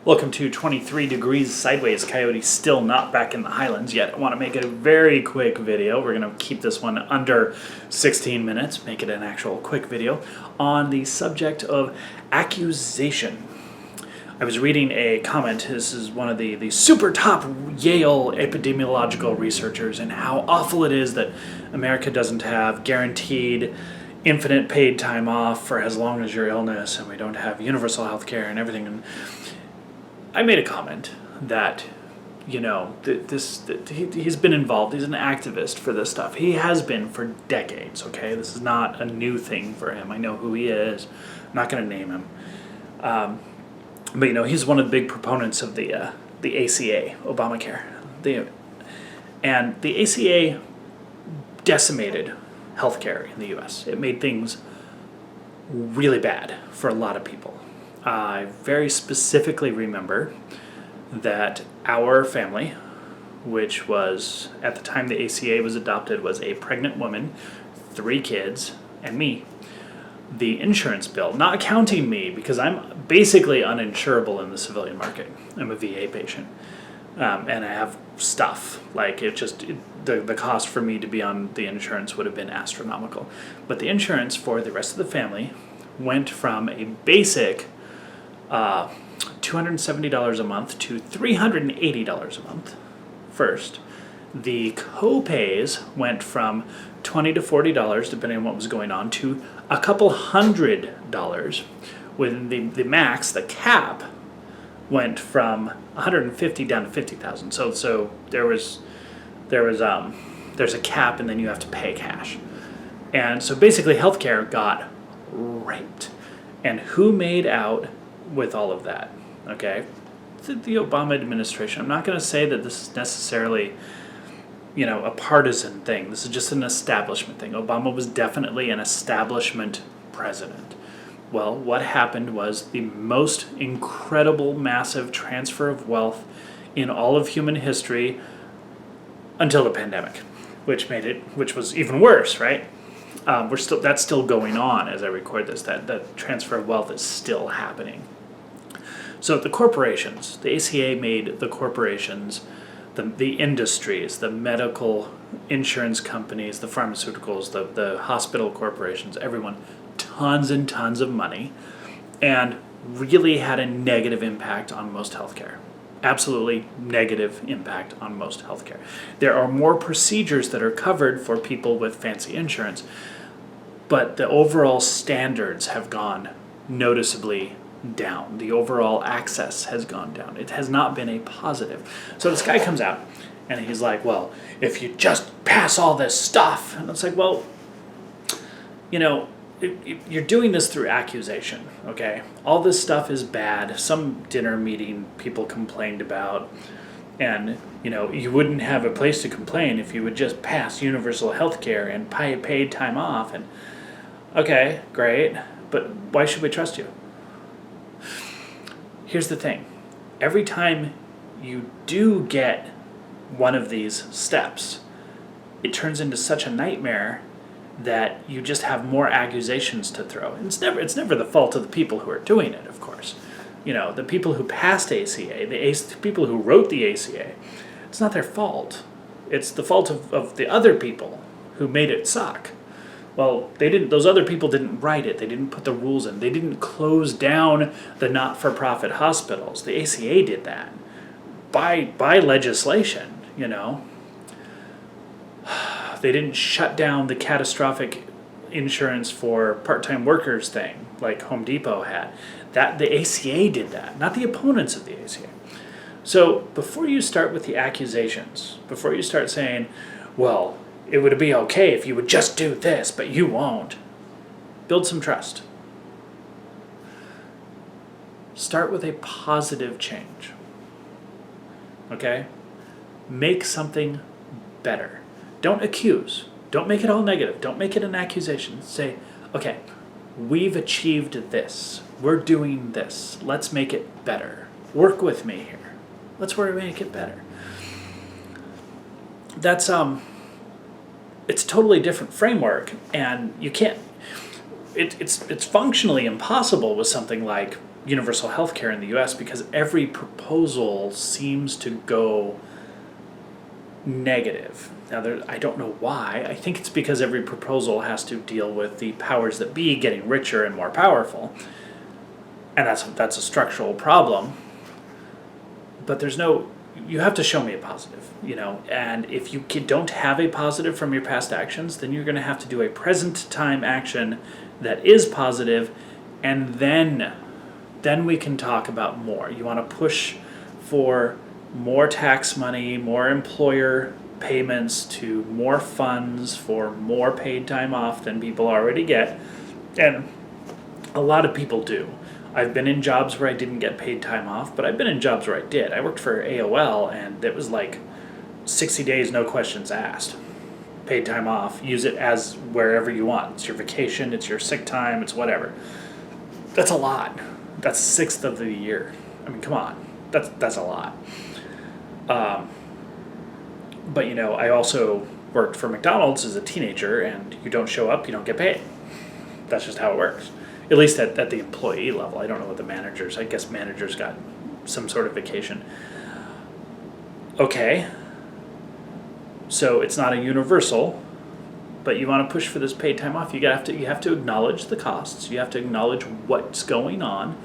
Welcome to 23 Degrees Sideways. Coyote's still not back in the Highlands yet. I want to make a very quick video. We're going to keep this one under 16 minutes, make it an actual quick video, on the subject of accusation. I was reading a comment. This is one of the super top Yale epidemiological researchers, and how awful it is that America doesn't have guaranteed infinite paid time off for as long as your illness, and we don't have universal health care and everything. And I made a comment that, you know, he's been involved. He's an activist for this stuff. He has been for decades, okay? This is not a new thing for him. I know who he is. I'm not going to name him. But, you know, he's one of the big proponents of the ACA, Obamacare. And the ACA decimated healthcare in the U.S. It made things really bad for a lot of people. I very specifically remember that our family, which was, at the time the ACA was adopted, was a pregnant woman, 3 kids, and me. The insurance bill, not counting me, because I'm basically uninsurable in the civilian market. I'm a VA patient, and I have stuff. Like, the cost for me to be on the insurance would have been astronomical. But the insurance for the rest of the family went from a basic $270 a month to $380 a month first. The co-pays went from $20 to $40, depending on what was going on, to a couple $100. With the max, the cap, went from $150 down to $50,000. So there's a cap, and then you have to pay cash. And so basically healthcare got raped. And who made out with all of that? Okay, the Obama administration. I'm not going to say that this is necessarily, you know, a partisan thing. This is just an establishment thing. Obama was definitely an establishment president. Well, what happened was the most incredible, massive transfer of wealth in all of human history until the pandemic, which was even worse, right? That's still going on as I record this. That transfer of wealth is still happening. So the corporations, the ACA made the corporations, the industries, the medical insurance companies, the pharmaceuticals, the hospital corporations, everyone, tons and tons of money, and really had a negative impact on most healthcare. Absolutely negative impact on most healthcare. There are more procedures that are covered for people with fancy insurance, but the overall standards have gone noticeably down. The overall access has gone down. It has not been a positive. So this guy comes out and he's like, well, if you just pass all this stuff, and it's like, well, you know, you're doing this through accusation, okay? All this stuff is bad. Some dinner meeting people complained about, and, you know, you wouldn't have a place to complain if you would just pass universal health care and paid time off. And okay, great, but why should we trust you? Here's the thing. Every time you do get one of these steps, it turns into such a nightmare that you just have more accusations to throw. And it's never the fault of the people who are doing it, of course. You know, the people who passed ACA, the people who wrote the ACA, it's not their fault. It's the fault of the other people who made it suck. Well, those other people didn't write it. They didn't put the rules in. They didn't close down the not-for-profit hospitals. The ACA did that by legislation, you know. They didn't shut down the catastrophic insurance for part-time workers thing like Home Depot had. That the ACA did that, not the opponents of the ACA. So before you start with the accusations, before you start saying, well, it would be okay if you would just do this, but you won't, build some trust. Start with a positive change. Okay? Make something better. Don't accuse. Don't make it all negative. Don't make it an accusation. Say, okay, we've achieved this. We're doing this. Let's make it better. Work with me here. Let's make it better. That's it's a totally different framework, and you can't. It's functionally impossible with something like universal health care in the US because every proposal seems to go negative. Now, I don't know why. I think it's because every proposal has to deal with the powers that be getting richer and more powerful. And that's a structural problem. But you have to show me a positive, and if you don't have a positive from your past actions, then you're going to have to do a present time action that is positive, and then we can talk about more. You want to push for more tax money, more employer payments to more funds for more paid time off than people already get, and a lot of people do. I've been in jobs where I didn't get paid time off, but I've been in jobs where I did. I worked for AOL, and it was like 60 days, no questions asked. Paid time off, use it as wherever you want. It's your vacation, it's your sick time, it's whatever. That's a lot. That's a sixth of the year. I mean, come on. That's a lot. But I also worked for McDonald's as a teenager, and you don't show up, you don't get paid. That's just how it works. At least at the employee level. I don't know what the managers, I guess managers got some sort of vacation. Okay. So it's not a universal, but you want to push for this paid time off. You have to acknowledge the costs. You have to acknowledge what's going on,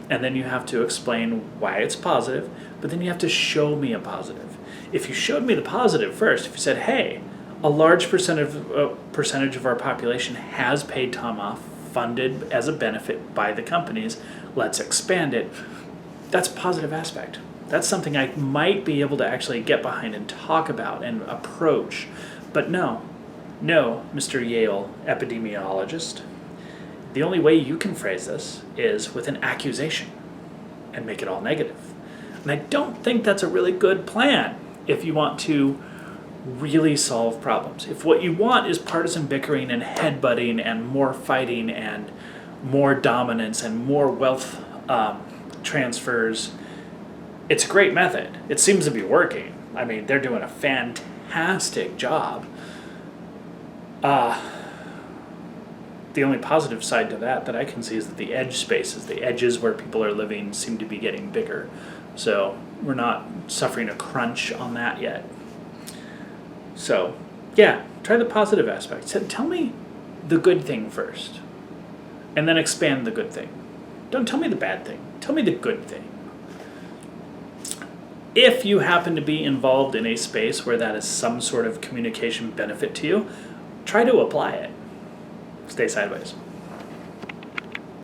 and then you have to explain why it's positive, but then you have to show me a positive. If you showed me the positive first, if you said, hey, a large percentage of our population has paid time off, funded as a benefit by the companies, let's expand it. That's a positive aspect. That's something I might be able to actually get behind and talk about and approach. But no, Mr. Yale epidemiologist, the only way you can phrase this is with an accusation and make it all negative. And I don't think that's a really good plan if you want to really solve problems. If what you want is partisan bickering and headbutting and more fighting and more dominance and more wealth transfers, it's a great method. It seems to be working. I mean, they're doing a fantastic job. The only positive side to that I can see is that the edge spaces, the edges where people are living, seem to be getting bigger. So we're not suffering a crunch on that yet. So, yeah, try the positive aspect. So tell me the good thing first, and then expand the good thing. Don't tell me the bad thing. Tell me the good thing. If you happen to be involved in a space where that is some sort of communication benefit to you, try to apply it. Stay sideways.